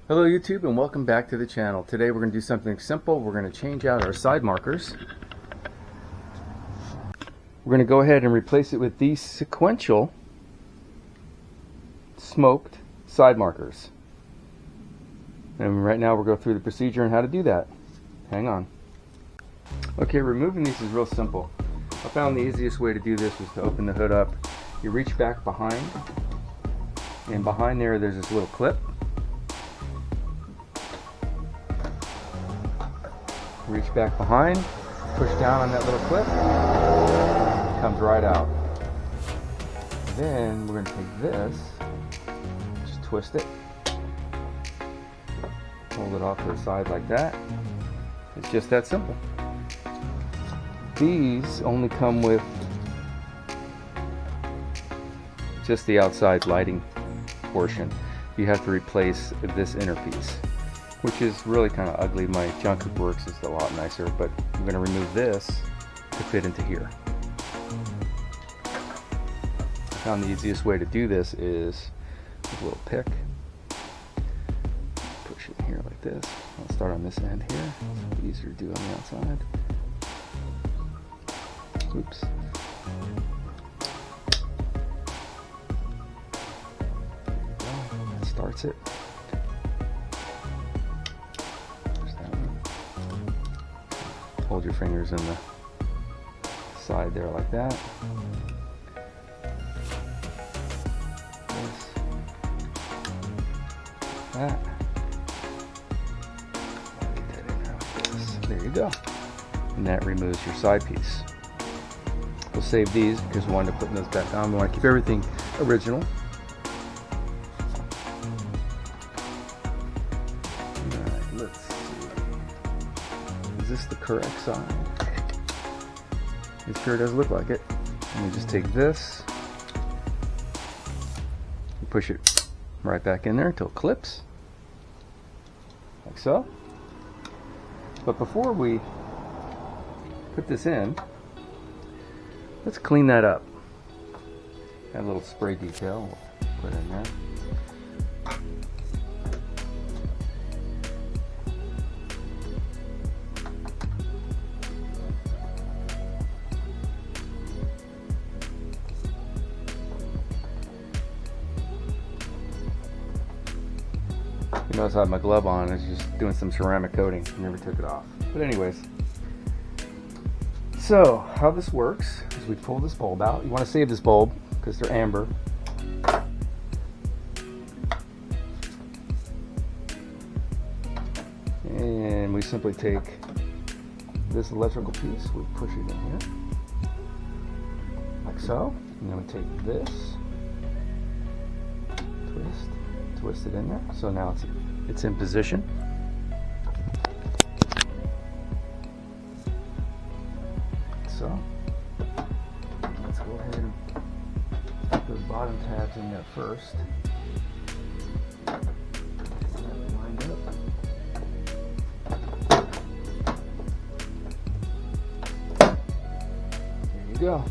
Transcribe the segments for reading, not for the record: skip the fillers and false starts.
Hello YouTube and welcome back to the channel. Today we're going to do something simple. We're going to change out our side markers. We're going to go ahead and replace it with these sequential smoked side markers. And right now we'll go through the procedure on how to do that. Hang on. Okay, removing these is real simple. I found the easiest way to do this was to open the hood up. You reach back behind, and behind there there's this little clip. Reach back behind, push down on that little clip, it comes right out. Then we're going to take this, just twist it, hold it off to the side like that. It's just that simple. These only come with just the outside lighting portion. You have to replace this inner piece, which is really kind of ugly. My Junk Works is a lot nicer, but I'm going to remove this to fit into here. I found the easiest way to do this is with a little pick. Push it in here like this. I'll start on this end here. It's easier to do on the outside. Oops. That starts it. Hold your fingers in the side there like that. This. That. Get that in there like this. There you go. And that removes your side piece. We'll save these because we wanted to put those back on. We want to keep everything original. Alright, let's see. Is this the correct side? It sure does look like it. And we just take this and push it right back in there until it clips. Like so. But before we put this in, let's clean that up. Got a little spray detail. We'll put it in there. You notice I have my glove on. I was just doing some ceramic coating. Never took it off. But anyways. So, how this works is we pull this bulb out. You want to save this bulb because they're amber. And we simply take this electrical piece, we push it in here, like so. And then we take this, twist it in there. So now it's in position. So let's go ahead and put those bottom tabs in there first. Get that lined up. There you go.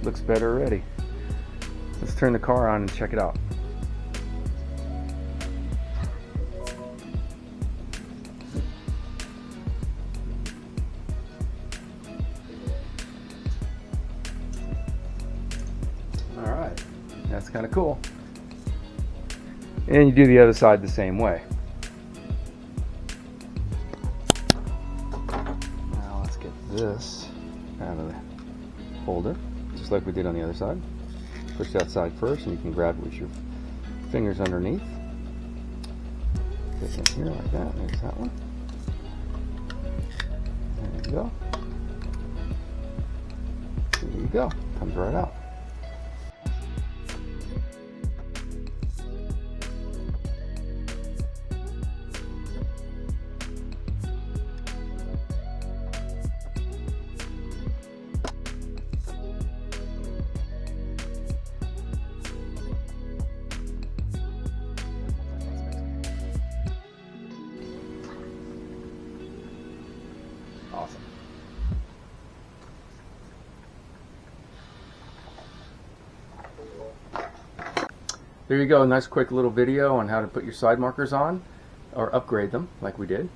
Looks better already. Let's turn the car on and check it out. Alright, that's kind of cool. And you do the other side the same way. Now let's get this out of the holder, just like we did on the other side. Push that side first, and you can grab it with your fingers underneath. Get in here like that. There's that one. There you go. There you go. Comes right out. Awesome. there you go, a nice quick little video on how to put your side markers on or upgrade them like we did.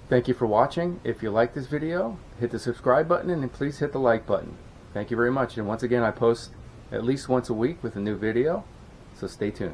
Thank you for watching. If you like this video, hit the subscribe button and please hit the like button. Thank you very much. And once again, I post at least once a week with a new video, so stay tuned.